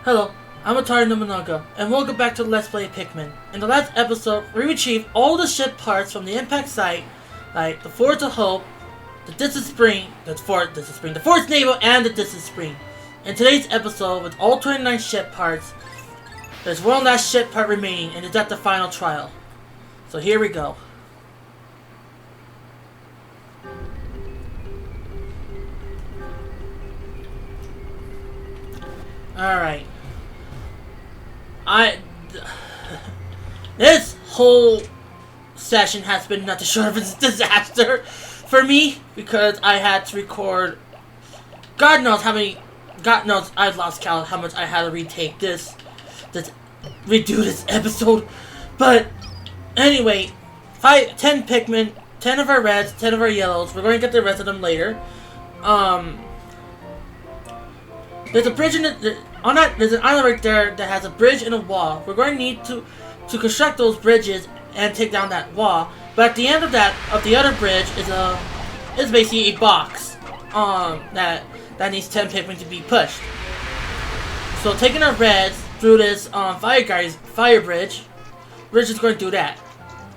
Hello, I'm Atari Nobunaga, and welcome back to Let's Play Pikmin. In the last episode, we retrieved all the ship parts from the impact site, like the Force of Hope, the Distant Spring, the Force Naval, and the Distant Spring. In today's episode, with all 29 ship parts, there's one last ship part remaining, and it's at the final trial. So here we go. Alright. This whole session has been nothing short of a disaster for me because I had to record. God knows I've lost count how much I had to retake redo this episode. But anyway, 10 Pikmin, 10 of our reds, 10 of our yellows. We're going to get the rest of them later. There's a bridge there's an island right there that has a bridge and a wall. We're going to need to construct those bridges and take down that wall. But at the end of the other bridge is basically a box that needs 10 Pikmin to be pushed. So taking our reds through this fire bridge, we're just going to do that.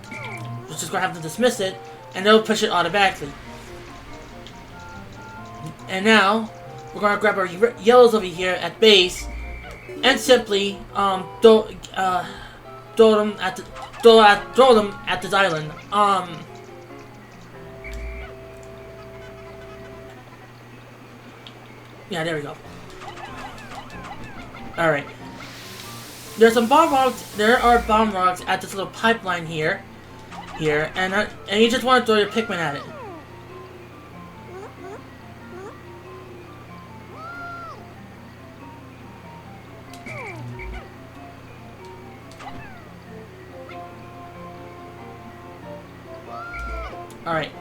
We're just going to have to dismiss it, and they'll push it automatically. And now we're going to grab our yellows over here at base and simply throw them at this island. Yeah, there we go. All right. There are bomb rocks at this little pipeline here, and you just want to throw your Pikmin at it. Alright.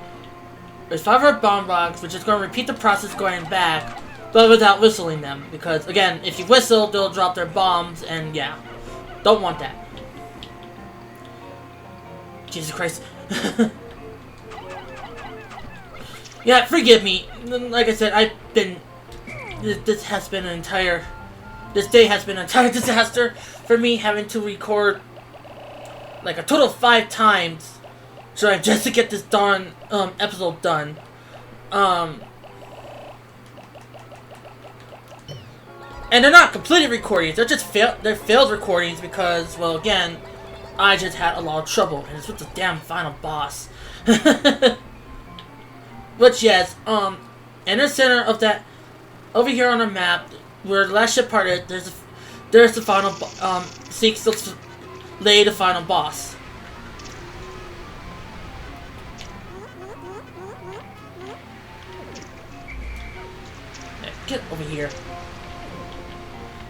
There's 5 of our bomb rocks. We're just going to repeat the process going back, but without whistling them. Because, again, if you whistle, they'll drop their bombs, and yeah. Don't want that. Jesus Christ. Yeah, forgive me. Like I said, this day has been an entire disaster for me, having to record like a total of 5 times. Just to get this darn episode done. And they're not completed recordings, they're just failed recordings because, well, again, I just had a lot of trouble, and it's with the damn final boss. Which, yes, in the center of that, over here on our map, where the last ship part is, there's the final, seeks to lay the final boss. Get over here.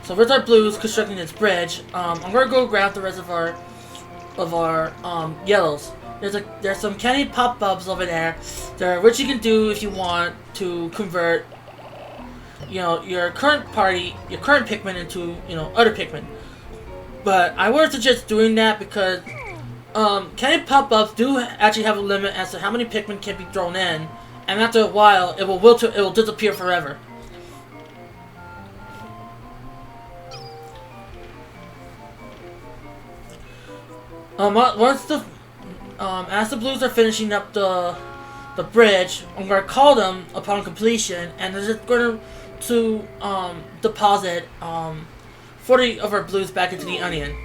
So with our blues constructing this bridge, I'm gonna go grab the rest of our yellows. There's some candy pop bulbs over there, which you can do if you want to convert, your current Pikmin into, other Pikmin. But I wouldn't suggest doing that because candy pop bulbs do actually have a limit as to how many Pikmin can be thrown in, and after a while it will disappear forever. As the blues are finishing up the bridge, I'm gonna call them upon completion, and they're just going to deposit 40 of our blues back into the onion.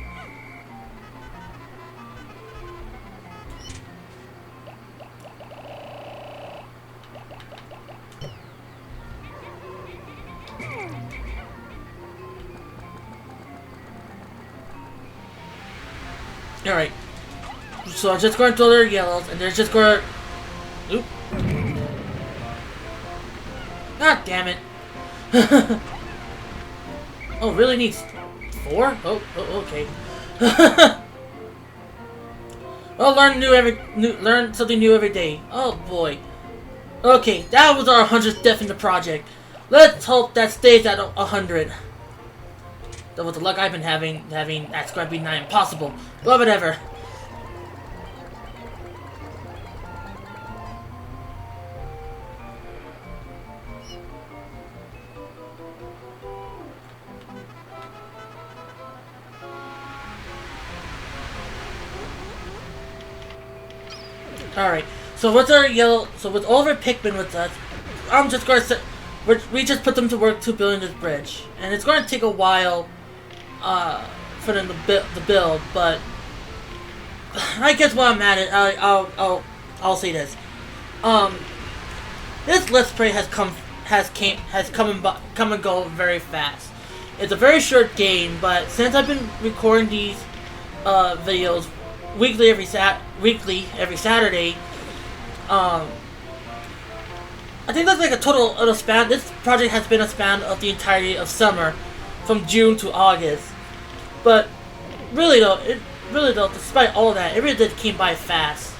Alright. So I'm just going to throw their yellows, and they're just going to... Oop. God damn it. Oh, really needs 4? Oh, okay. Well, learn something new every day. Oh boy. Okay, that was our 100th death in the project. Let's hope that stays at 100. With the luck I've been having that's going to be nigh impossible. But whatever. Alright, so with our yellow, so with all of our Pikmin with us, I'm just going to, we just put them to work to building this bridge. And it's going to take a while, for them to build, but I guess while I'm at it, I'll say this. This Let's Play has come and go very fast. It's a very short game, but since I've been recording these videos weekly every Saturday, I think that's like a total of a span. This project has been a span of the entirety of summer, from June to August. But really though, despite all of that, it really did came by fast,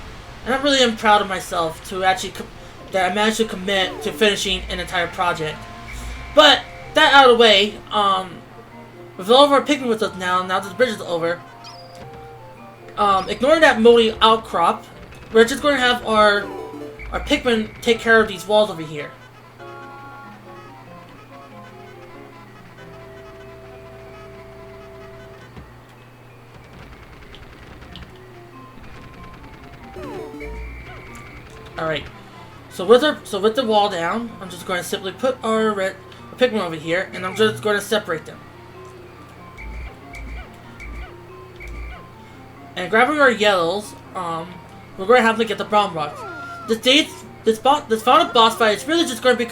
and I really am proud of myself to actually that I managed to commit to finishing an entire project. But that out of the way, with all of our Pikmin with us now that the bridge is over, ignoring that moldy outcrop, we're just going to have our Pikmin take care of these walls over here. Alright, so with the wall down, I'm just going to simply put our Pikmin over here, and I'm just going to separate them. And grabbing our yellows, we're going to have to get the brown rocks. This final boss fight is really just going to be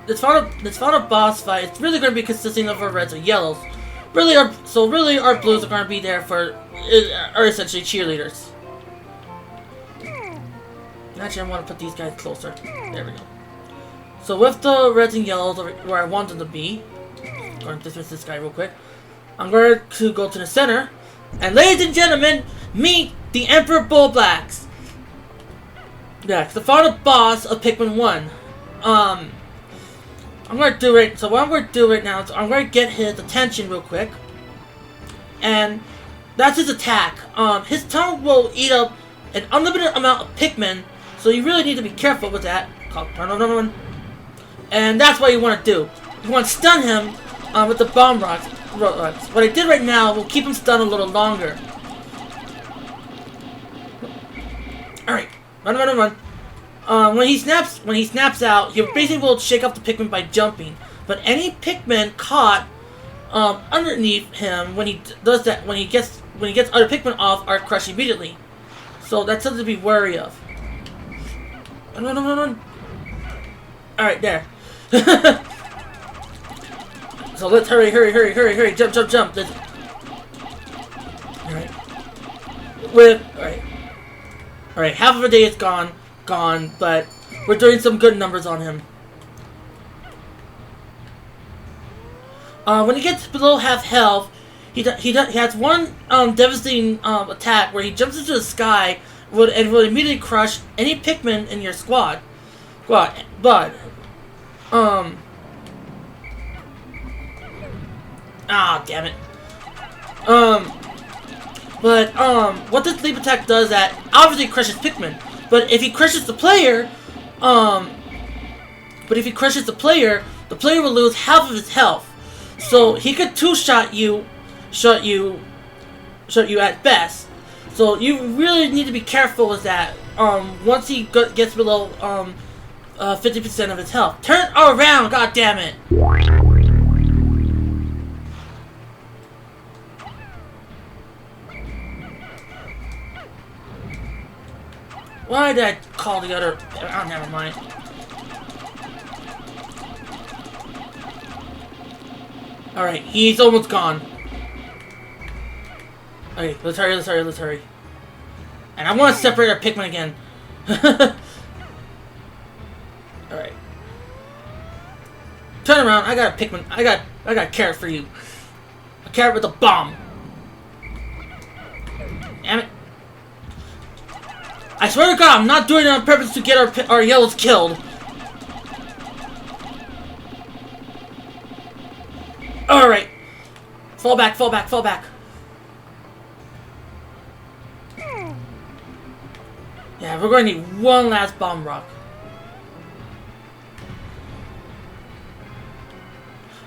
this final boss fight is really going to be consisting of our reds and yellows. Really, our blues are going to be there are essentially cheerleaders. Actually, I want to put these guys closer. There we go. So with the reds and yellows where I want them to be, I'm going to dismiss this guy real quick. I'm going to go to the center, and ladies and gentlemen, meet the Emperor Bullblacks. Yeah, the final boss of Pikmin 1. I'm going to do it. So what I'm going to do right now is I'm going to get his attention real quick, and that's his attack. His tongue will eat up an unlimited amount of Pikmin. So you really need to be careful with that. And that's what you want to do. You want to stun him with the bomb rocks. What I did right now will keep him stunned a little longer. Alright. Run. When he snaps out, he basically will shake off the Pikmin by jumping. But any Pikmin caught underneath him when he does that, when he gets other Pikmin off, are crushed immediately. So that's something to be wary of. Run. Alright, there. So let's hurry. Jump. Alright. Alright, half of the day is gone, but we're doing some good numbers on him. When he gets below half health, he has one devastating attack where he jumps into the sky and will immediately crush any Pikmin in your squad. Damn it. What this leap attack does that obviously crushes Pikmin, but if he crushes the player, the player will lose half of his health. So he could two-shot you at best. So you really need to be careful with that. Once he gets below 50% of his health. Turn around, god damn it! Why did I call the other? Oh, never mind. Alright, he's almost gone. Okay, let's hurry. And I want to separate our Pikmin again. Alright. Turn around, I got a Pikmin. I got a carrot for you. A carrot with a bomb. Damn it. I swear to God, I'm not doing it on purpose to get our yellows killed. Alright. Fall back. Yeah, we're going to need one last bomb rock.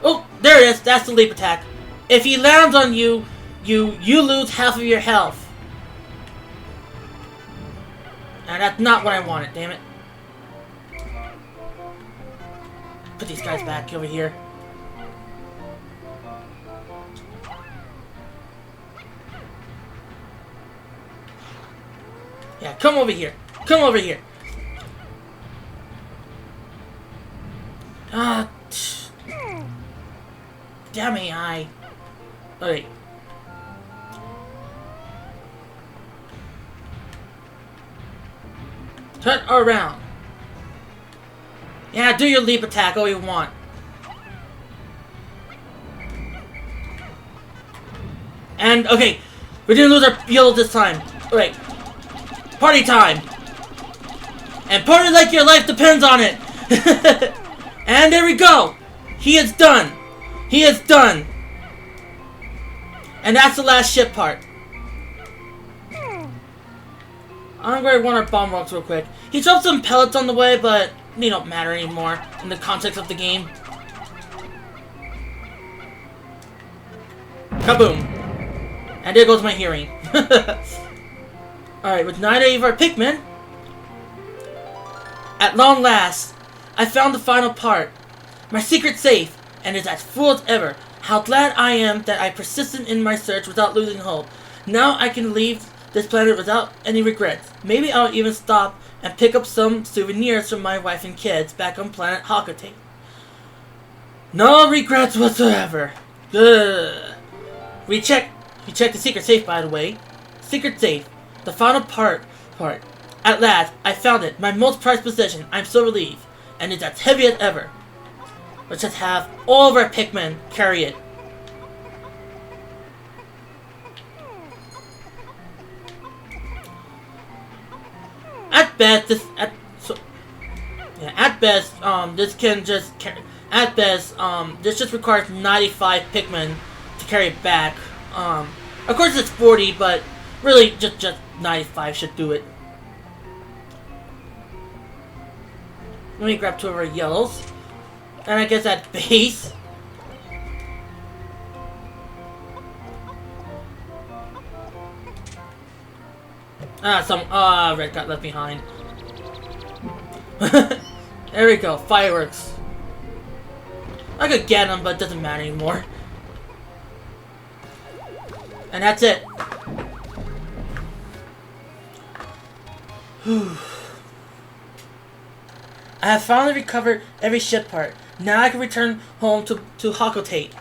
Oh, there it is. That's the leap attack. If he lands on you, you lose half of your health. And that's not what I wanted, damn it. Put these guys back over here. Yeah, come over here. Come over here. Ah, damn AI. Alright. Turn around. Yeah, do your leap attack all you want. And, okay, we didn't lose our yellow this time. Alright. Party time! And party like your life depends on it! And there we go! He is done! He is done! And that's the last ship part. I'm going to run our bomb rocks real quick. He dropped some pellets on the way, but they don't matter anymore in the context of the game. Kaboom! And there goes my hearing. Alright, with 9 of our Pikmin, at long last, I found the final part. My secret safe, and it's as full as ever. How glad I am that I persisted in my search without losing hope. Now I can leave this planet without any regrets. Maybe I'll even stop and pick up some souvenirs from my wife and kids back on planet Hakate. No regrets whatsoever. Ugh. We checked the secret safe, by the way. Secret safe. The final part. At last, I found it. My most prized possession. I'm so relieved. And it's as heavy as ever. Let's just have all of our Pikmin carry it. At best, this just requires 95 Pikmin to carry it back. Of course it's 40, but really just 95 should do it. Let me grab 2 of our yellows. And I guess at base. Red got left behind. There we go, fireworks. I could get them, but it doesn't matter anymore. And that's it. I have finally recovered every ship part. Now I can return home to Hakate.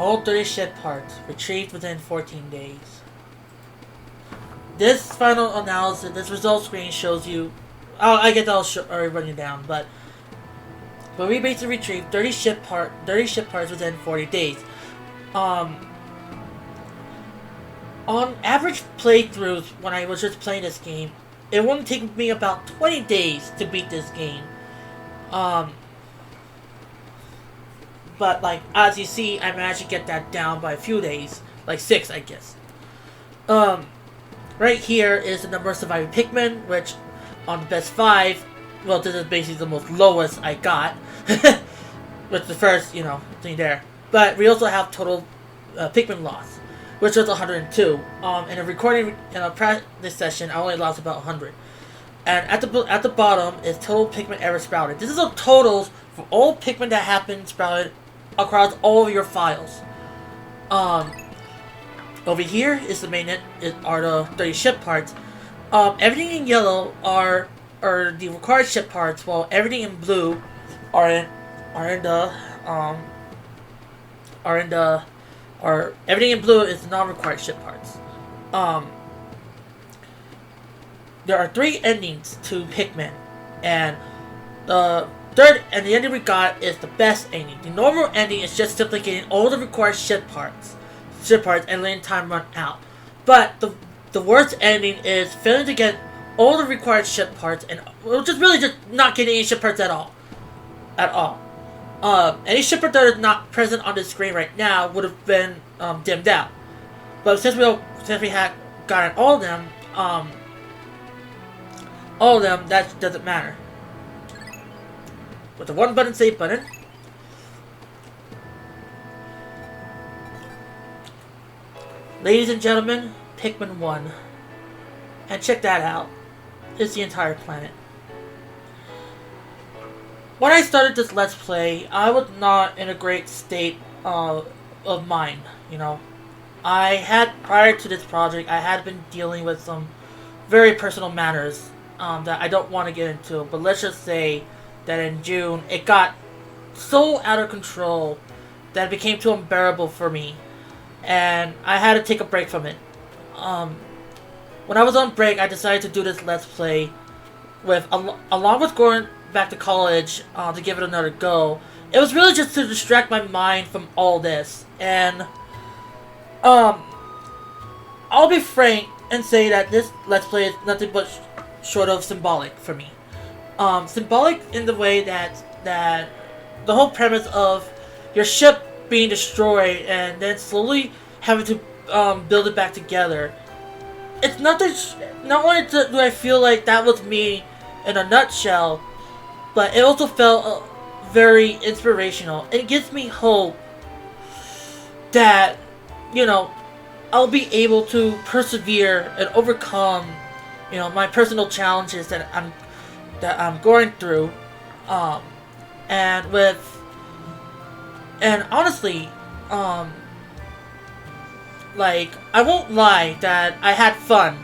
All 30 ship parts retrieved within 14 days. This final analysis, this result screen shows you. I get that already running down, but we basically retrieved 30 ship parts within 40 days. On average playthroughs, when I was just playing this game, it wouldn't take me about 20 days to beat this game. But like as you see, I managed to get that down by a few days, like 6, I guess. Right here is the number of surviving Pikmin, which on the best 5, well, this is basically the most lowest I got, with the first, thing there. But we also have total Pikmin loss, which was 102. In a recording, in a practice session, I only lost about 100. And at the bottom is total Pikmin ever sprouted. This is the totals for all Pikmin that happened sprouted across all of your files. Over here is the mainnet, are the 30 ship parts. Everything in yellow are the required ship parts, while everything in blue everything in blue is non-required ship parts. There are 3 endings to Pikmin, and the third and the ending we got is the best ending. The normal ending is just simply getting all the required ship parts and letting time run out. But the worst ending is failing to get all the required ship parts and just not getting any ship parts at all. Any ship part that is not present on the screen right now would have been dimmed out. But since we had gotten all of them, that doesn't matter. With the one button save button, ladies and gentlemen, Pikmin 1. And check that out. It's the entire planet. When I started this Let's Play, I was not in a great state of mind, prior to this project, I had been dealing with some very personal matters that I don't want to get into, but let's just say that in June, it got so out of control that it became too unbearable for me, and I had to take a break from it. When I was on break, I decided to do this Let's Play along with going back to college to give it another go. It was really just to distract my mind from all this, and I'll be frank and say that this Let's Play is nothing but short of symbolic for me. Symbolic in the way that the whole premise of your ship being destroyed and then slowly having to build it back together. It's not only do I feel like that was me in a nutshell, but it also felt very inspirational. It gives me hope that, I'll be able to persevere and overcome, my personal challenges that I'm going through, and honestly, I won't lie that I had fun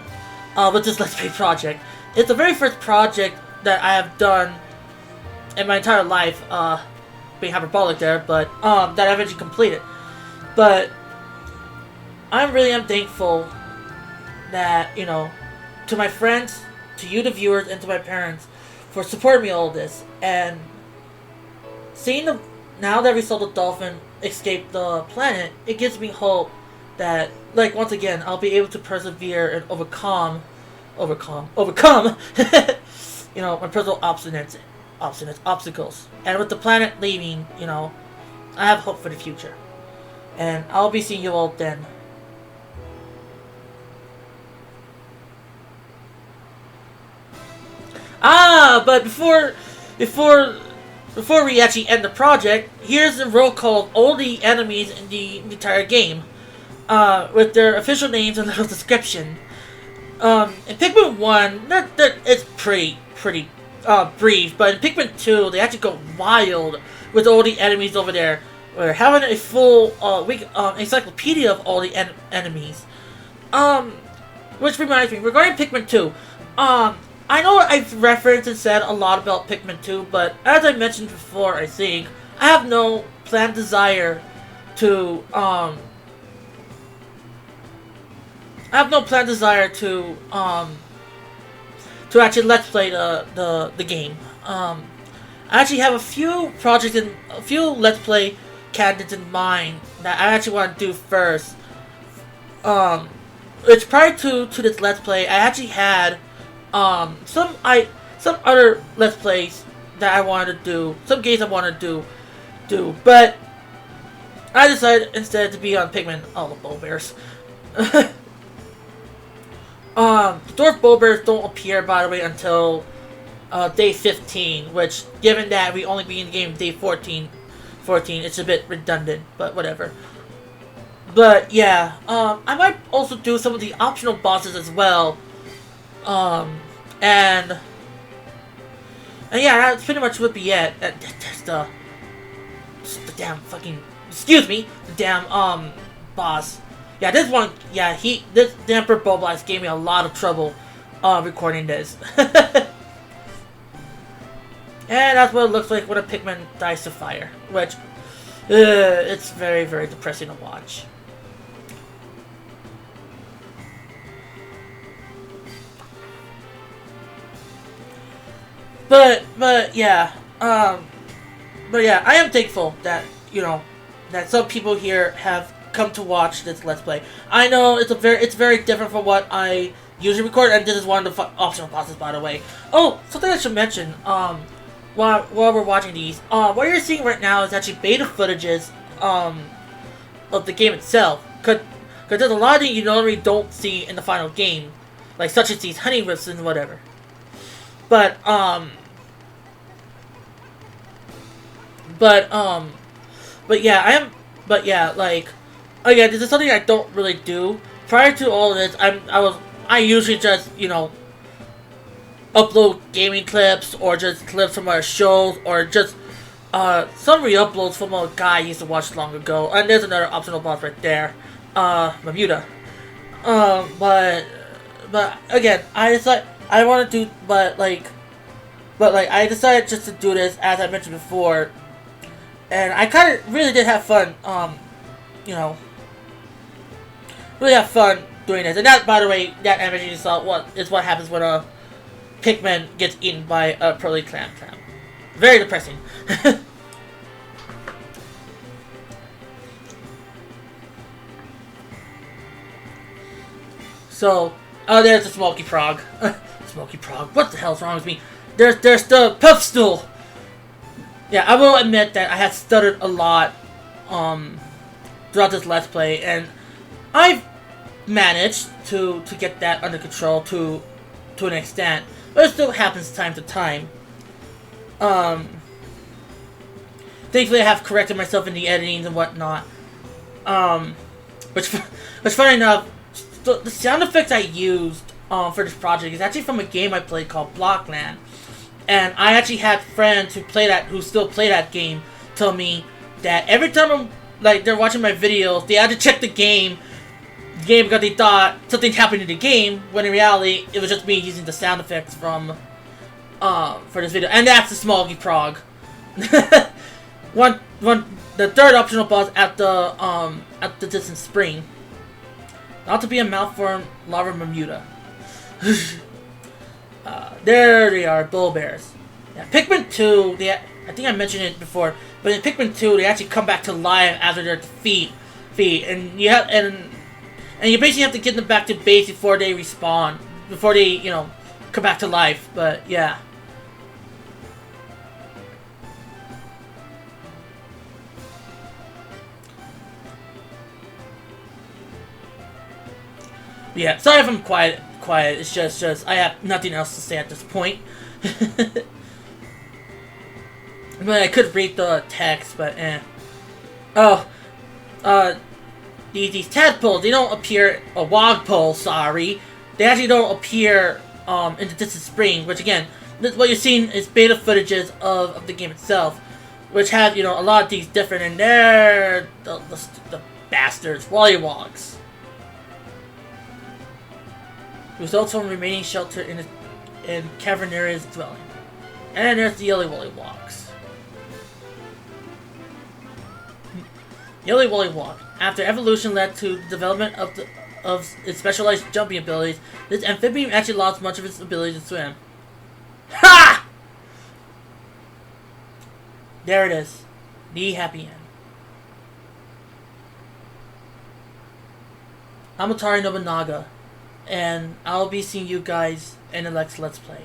with this Let's Play project. It's the very first project that I have done in my entire life, being hyperbolic there, but that I've actually completed. But I really am thankful that, to my friends, to you the viewers, and to my parents for supporting me all this. And now that we saw the dolphin escape the planet, it gives me hope that, once again, I'll be able to persevere and overcome, my personal obstacles. And with the planet leaving, I have hope for the future. And I'll be seeing you all then. But before we actually end the project, here's the roll call of all the enemies in the entire game, with their official names and little description. In Pikmin 1, it's pretty brief, but in Pikmin 2, they actually go wild with all the enemies over there. We're having a full encyclopedia of all the enemies. Which reminds me, regarding Pikmin 2, I know I've referenced and said a lot about Pikmin 2, but as I mentioned before, I think, I have no planned desire to I have no planned desire to actually let's play the game. I actually have a few projects and a few let's play candidates in mind that I actually want to do first. Which prior to this let's play, I actually had some other let's plays that I wanted to do, some games I wanted to do, but I decided instead to be on Pikmin. Oh, the Bull Bears. The Dwarf Bull Bears don't appear, by the way, until day 15, which, given that we only be in the game day 14, it's a bit redundant, but whatever. But yeah, I might also do some of the optional bosses as well. And yeah, that's pretty much would be it. That's the damn fucking, excuse me, the damn boss. Yeah, this one, yeah, this Emperor Bulblast gave me a lot of trouble recording this. And that's what it looks like when a Pikmin dies to fire, which it's very, very depressing to watch. But yeah, I am thankful that, you know, that some people here have come to watch this Let's Play. I know it's very different from what I usually record, and this is one of the optional bosses, by the way. Oh, something I should mention, while we're watching these, what you're seeing right now is actually beta footages, of the game itself, cause there's a lot of things you normally don't see in the final game, like such as these honey rifts and whatever. But yeah, like, again, this is something I don't really do. Prior to all of this, I usually just, you know, upload gaming clips, or just clips from our shows, or just, some re-uploads from a guy I used to watch long ago. And there's another optional boss right there, Bermuda. But again, I decided just to do this, as I mentioned before, and I kind of really did have fun, you know, really have fun doing this. And that, by the way, that animation you saw, what happens when a Pikmin gets eaten by a pearly clam. Very depressing. So, there's the Smoky Prog. Smoky Prog. What the hell's wrong with me? There's the Puff Stool. Yeah, I will admit that I have stuttered a lot, throughout this Let's Play, and I've managed to get that under control to an extent, but it still happens time to time. Thankfully I have corrected myself in the editing and whatnot. Which funny enough, the sound effects I used for this project is actually from a game I played called Blockland. And I actually had friends who still play that game tell me that every time they're watching my videos, they had to check the game because they thought something happened in the game, when in reality it was just me using the sound effects from for this video. And that's the Smoggy Prog. The third optional boss at the distant spring. Not to be a malformed lava Bermuda. There they are, Bull Bears. Yeah, Pikmin 2, I think I mentioned it before, but in Pikmin 2, they actually come back to life after their defeat, and you basically have to get them back to base before they respawn, before they, you know, come back to life. But yeah. Yeah, sorry if I'm quiet. It's just I have nothing else to say at this point. But I could read the text, but Oh, these tadpoles, they don't appear, wogpole, sorry. They actually don't appear in the distant spring, which again, what you're seeing is beta footages of the game itself, which have, you know, a lot of these different, and they're the bastards, Wollywogs. Results from remaining shelter in Cavernaria's dwelling. And there's the Yelly Wollywogs. Yelly Wally Walk. After evolution led to the development of its specialized jumping abilities, this amphibian actually lost much of its ability to swim. Ha! There it is. The happy end. I'm Atari Nobunaga, and I'll be seeing you guys in the next Let's Play.